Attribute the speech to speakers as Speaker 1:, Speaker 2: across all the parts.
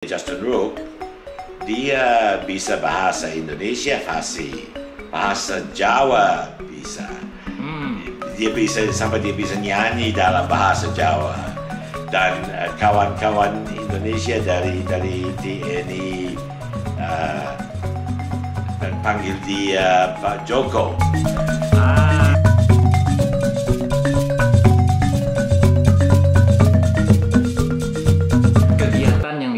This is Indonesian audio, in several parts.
Speaker 1: Justin Rook, dia bisa bahasa Indonesia fasih, bahasa Jawa bisa. Dia bisa nyanyi dalam bahasa Jawa. Dan kawan-kawan Indonesia dari TNI panggil dia Pak Joko.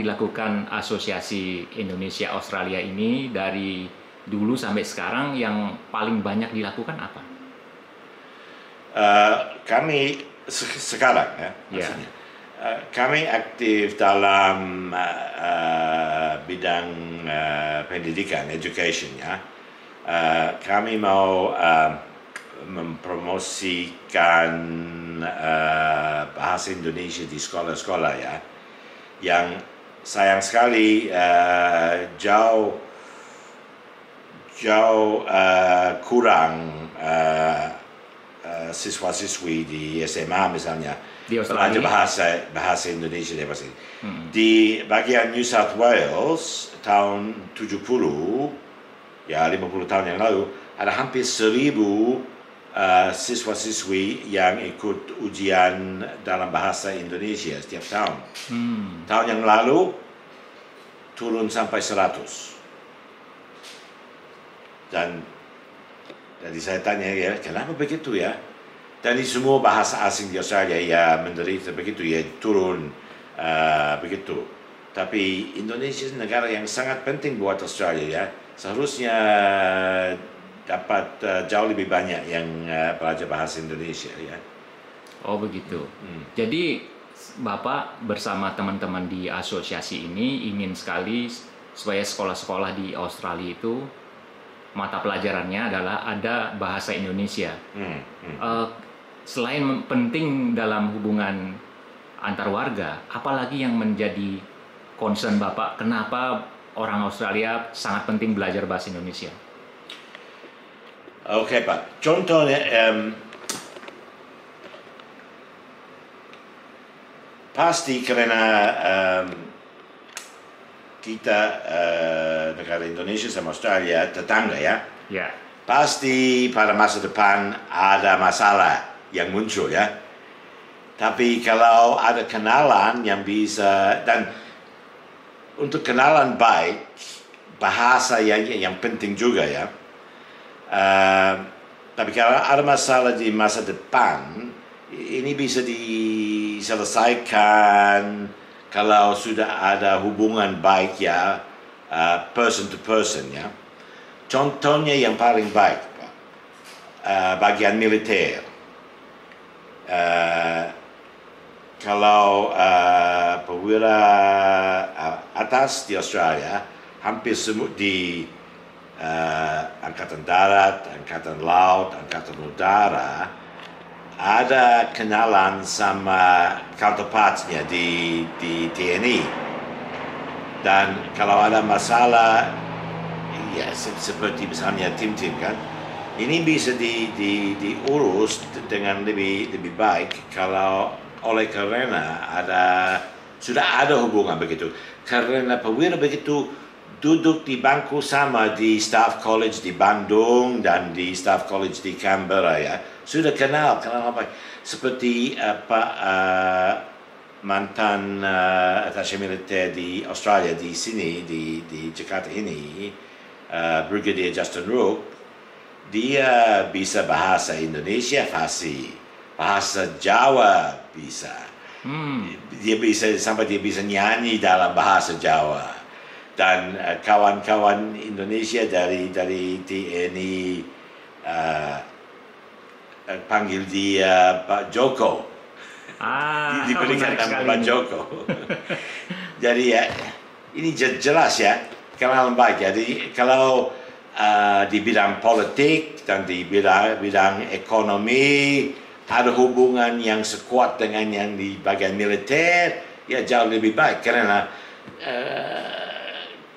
Speaker 2: Dilakukan Asosiasi Indonesia Australia ini dari dulu sampai sekarang yang paling banyak dilakukan apa?
Speaker 1: Kami sekarang maksudnya. Kami aktif dalam bidang pendidikan, education ya. Kami mau mempromosikan bahasa Indonesia di sekolah-sekolah ya. Yang sayang sekali jauh kurang siswa-siswi di SMA misalnya belajar bahasa Indonesia di bagian New South Wales tahun 70 ya 50 tahun yang lalu ada hampir 1.000 siswa-siswi yang ikut ujian dalam bahasa Indonesia setiap tahun. Tahun yang lalu turun sampai 100. Dan jadi saya tanya ya, kenapa begitu ya? Dan di semua bahasa asing di Australia ya menderita begitu ya, turun begitu. Tapi Indonesia negara yang sangat penting buat Australia ya. Seharusnya dapat jauh lebih banyak yang belajar bahasa Indonesia ya.
Speaker 2: Oh begitu. Jadi Bapak bersama teman-teman di asosiasi ini ingin sekali supaya sekolah-sekolah di Australia itu mata pelajarannya adalah ada bahasa Indonesia. Selain penting dalam hubungan antar warga, apalagi yang menjadi concern Bapak? Kenapa orang Australia sangat penting belajar bahasa Indonesia?
Speaker 1: Oke Pak, contohnya pasti karena kita negara Indonesia sama Australia tetangga ya. Pasti pada masa depan ada masalah yang muncul ya. Tapi kalau ada kenalan yang bisa, dan untuk kenalan baik bahasa yang penting juga ya. Tapi kalau ada masalah di masa depan, ini bisa diselesaikan kalau sudah ada hubungan baik ya, person to person ya. Contohnya yang paling baik, Pak, bagian militer. Kalau perwira atas di Australia, hampir semua di Angkatan Darat, Angkatan Laut, Angkatan Udara ada kenalan sama counterparts-nya di TNI. Dan kalau ada masalah, ya seperti misalnya tim-tim kan, ini bisa diurus dengan lebih baik kalau oleh karena sudah ada hubungan begitu. Karena perwira begitu duduk di bangku sama di Staff College di Bandung dan di Staff College di Canberra ya, sudah kenal apa seperti mantan attaché militer di Australia di sini di Jakarta ini, Brigadier Justin Rook, dia bisa bahasa Indonesia fasih, bahasa Jawa bisa. Dia bisa nyanyi dalam bahasa Jawa. Dan kawan-kawan Indonesia dari TNI panggil dia Pak Joko. Diberikan nama Pak Joko. Jadi ya, ini jelas ya, kenalan baik ya. Jadi kalau di bidang politik dan di bidang ekonomi ada hubungan yang sekuat dengan yang di bagian militer, ya jauh lebih baik karena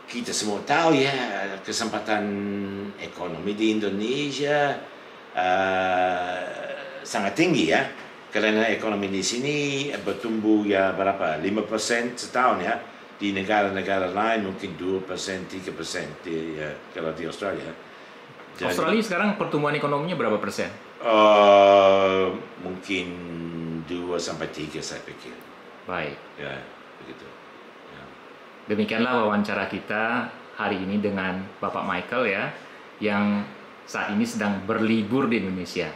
Speaker 1: kita semua tahu ya kesempatan ekonomi di Indonesia sangat tinggi ya, karena ekonomi di sini bertumbuh ya berapa 5% setahun ya, Di negara-negara lain mungkin 2%, 3% kalau di Australia. Jadi,
Speaker 2: Australia sekarang pertumbuhan ekonominya berapa persen?
Speaker 1: Mungkin 2 sampai 3 saya pikir.
Speaker 2: Baik.
Speaker 1: Ya, begitu. Ya.
Speaker 2: Demikianlah wawancara kita hari ini dengan Bapak Michael ya, yang saat ini sedang berlibur di Indonesia.